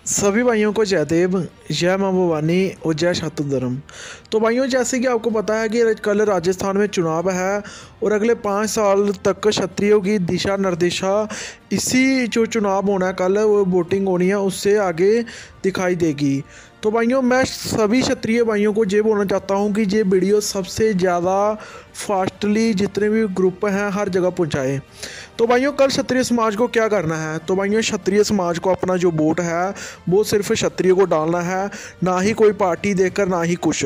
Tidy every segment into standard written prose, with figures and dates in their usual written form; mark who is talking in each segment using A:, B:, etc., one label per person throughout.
A: सभी भाइयों को जय देव, जय मां भवानी और जय छात्र धर्म। तो भाइयों, जैसे कि आपको पता है कि कल राजस्थान में चुनाव है और अगले 5 साल तक क्षत्रियों की दिशा निर्देशा इसी जो चुनाव होना है कल, वो वोटिंग होनी है, उससे आगे दिखाई देगी। तो भाइयों, मैं सभी क्षत्रिय भाइयों को ये बोलना चाहता हूँ कि ये वीडियो सबसे ज़्यादा फास्टली जितने भी ग्रुप हैं हर जगह पहुँचाएँ। तो भाइयों, कल क्षत्रिय समाज को क्या करना है? तो भाइयों, क्षत्रिय समाज को अपना जो वोट है वो सिर्फ क्षत्रिय को डालना है, ना ही कोई पार्टी देखकर, ना ही कुछ।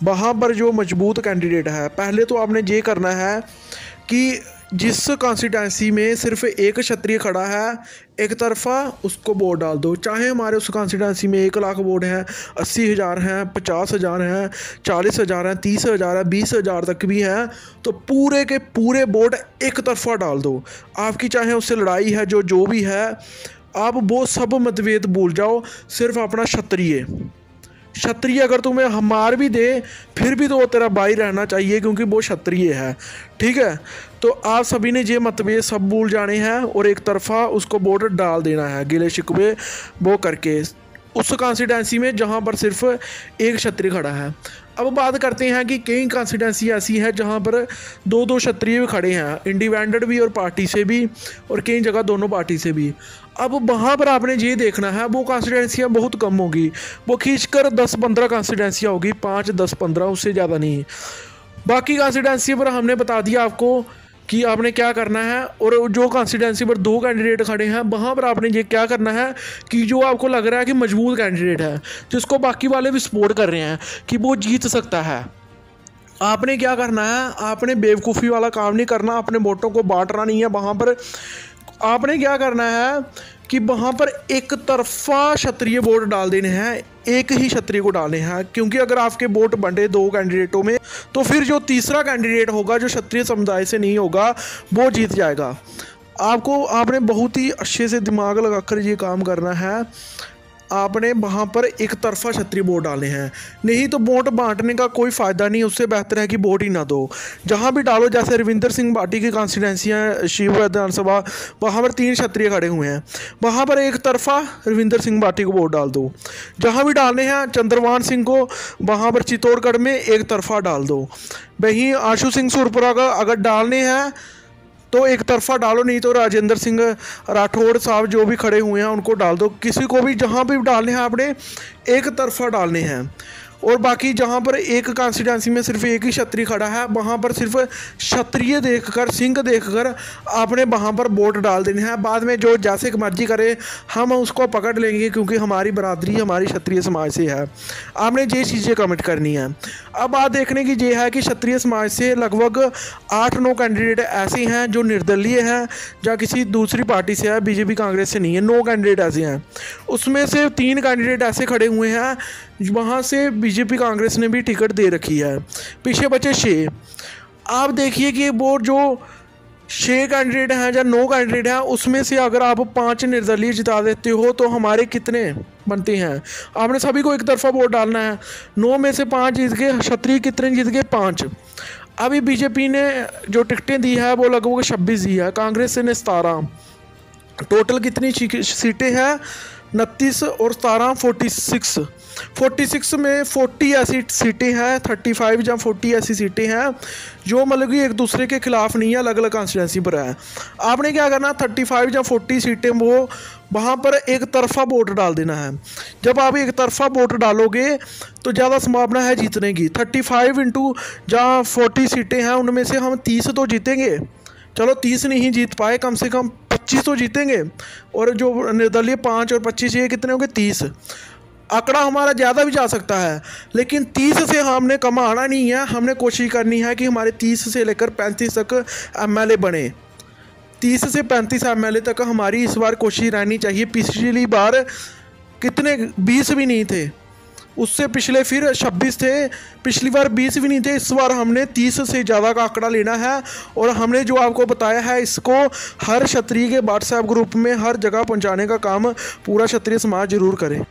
A: वहाँ पर जो मजबूत कैंडिडेट है, पहले तो आपने ये करना है कि जिस कॉन्स्टिट्यूंसी में सिर्फ एक क्षत्रिय खड़ा है एक तरफा, उसको वोट डाल दो। चाहे हमारे उस कॉन्स्टिट्यूंसी में 1 लाख वोट हैं, 80,000 हैं, 50,000 हैं, 40,000 हैं, 30,000 है, 20,000 तक भी हैं, तो पूरे के पूरे वोट एक तरफा डाल दो। आपकी चाहे उससे लड़ाई है, जो भी है, आप वो सब मतभेद भूल जाओ। सिर्फ अपना क्षत्रिय अगर तुम्हें मार भी दे फिर भी तो वो तेरा भाई रहना चाहिए, क्योंकि वो क्षत्रिय है। ठीक है, तो आप सभी ने ये मतभेद सब भूल जाने हैं और एक तरफा उसको वोट डाल देना है, गिले शिकवे वो करके उस कॉन्स्टिट्यूंसी में जहाँ पर सिर्फ एक क्षत्रिय खड़ा है। अब बात करते हैं कि कई कॉन्स्टिट्यूंसी ऐसी है जहाँ पर 2-2 क्षत्रिय भी खड़े हैं, इंडिपेंडेंट भी और पार्टी से भी, और कई जगह दोनों पार्टी से भी। अब वहाँ पर आपने ये देखना है, वो कॉन्स्टिट्यूंसियाँ बहुत कम होगी, वो खींचकर 10-15 कॉन्स्टिट्यूंसियाँ होगी, 5, 10, 15, उससे ज़्यादा नहीं। बाकी कॉन्स्टिट्यूंसी पर हमने बता दिया आपको कि आपने क्या करना है, और जो कॉन्स्टिट्यूंसी पर 2 कैंडिडेट खड़े हैं वहाँ पर आपने ये क्या करना है कि जो आपको लग रहा है कि मजबूत कैंडिडेट है, जिसको बाकी वाले भी सपोर्ट कर रहे हैं कि वो जीत सकता है, आपने क्या करना है, आपने बेवकूफ़ी वाला काम नहीं करना, अपने वोटों को बांटना नहीं है। वहाँ पर आपने क्या करना है कि वहाँ पर एक तरफा क्षत्रिय वोट डाल देने हैं, एक ही क्षत्रिय को डालने हैं, क्योंकि अगर आपके वोट बंटे 2 कैंडिडेटों में तो फिर जो तीसरा कैंडिडेट होगा जो क्षत्रिय समुदाय से नहीं होगा वो जीत जाएगा। आपने बहुत ही अच्छे से दिमाग लगाकर ये काम करना है। आपने वहाँ पर एक तरफा क्षत्रिय वोट डाले हैं, नहीं तो वोट बांटने का कोई फ़ायदा नहीं। उससे बेहतर है कि वोट ही ना दो। जहाँ भी डालो, जैसे रविंदर सिंह भाटी की कॉन्स्टिट्यूंसियाँ शिव विधानसभा, वहाँ पर 3 क्षत्रिय खड़े हुए हैं, वहाँ पर एक तरफा रविंदर सिंह भाटी को वोट डाल दो। जहाँ भी डालने हैं चंद्रवान सिंह को, वहाँ पर चित्तौड़गढ़ में एक तरफा डाल दो। वहीं आशु सिंह सुरपुरा का अगर डालने हैं तो एक तरफा डालो, नहीं तो राजेंद्र सिंह राठौड़ साहब जो भी खड़े हुए हैं उनको डाल दो। किसी को भी जहाँ भी डालने हैं आपने एक तरफा डालने हैं। और बाकी जहाँ पर एक कॉन्स्टिट्यूंसी में सिर्फ एक ही क्षत्रिय खड़ा है वहाँ पर सिर्फ क्षत्रिय देखकर, सिंह देखकर आपने वहाँ पर वोट डाल देने हैं। बाद में जो जैसे मर्जी करे हम उसको पकड़ लेंगे, क्योंकि हमारी बरादरी हमारी क्षत्रिय समाज से है। आपने ये चीज़ें कमेंट करनी है। अब बात देखने की ये है कि क्षत्रिय समाज से लगभग 8-9 कैंडिडेट ऐसे हैं जो निर्दलीय हैं या किसी दूसरी पार्टी से है, बीजेपी कांग्रेस से नहीं है। 9 कैंडिडेट ऐसे हैं, उसमें से 3 कैंडिडेट ऐसे खड़े हुए हैं वहाँ से बीजेपी कांग्रेस ने भी टिकट दे रखी है, पीछे बचे 6। आप देखिए कि वो जो 6 कैंडिडेट हैं या 9 कैंडिडेट हैं, उसमें से अगर आप 5 निर्दलीय जिता देते हो तो हमारे कितने बनते हैं? आपने सभी को एक तरफा वोट डालना है। 9 में से 5 जीत गए, क्षत्रिय कितने जीत गए? 5। अभी बीजेपी ने जो टिकटें दी है वो लगभग 26 दी है, कांग्रेस ने 17। टोटल कितनी सीटें हैं? 29 और 17 46 में 40 ऐसी सीटें हैं, 35 या 40 ऐसी सीटें हैं जो मतलब कि एक दूसरे के खिलाफ नहीं है, अलग अलग कॉन्स्टिट्यूंसी पर है। आपने क्या करना, 35 या 40 सीटें वो वहाँ पर एक तरफा वोट डाल देना है। जब आप एक तरफा वोट डालोगे तो ज़्यादा संभावना है जीतने की। 35 इंटू जहाँ 40 सीटें हैं उनमें से हम 30 तो जीतेंगे। चलो 30 नहीं जीत पाए, कम से कम 25 तो जीतेंगे। और जो निर्दलीय 5 और 25 ये कितने होंगे? 30। आंकड़ा हमारा ज़्यादा भी जा सकता है, लेकिन 30 से हमने कम आना नहीं है। हमने कोशिश करनी है कि हमारे 30 से लेकर 35 तक एमएलए बने। 30 से 35 एमएलए तक हमारी इस बार कोशिश रहनी चाहिए। पिछली बार कितने? 20 भी नहीं थे, उससे पिछले फिर 26 थे, पिछली बार 20 भी नहीं थे। इस बार हमने 30 से ज़्यादा का आंकड़ा लेना है। और हमने जो आपको बताया है इसको हर क्षत्रिय के व्हाट्सएप ग्रुप में हर जगह पहुंचाने का काम पूरा क्षत्रिय समाज जरूर करे।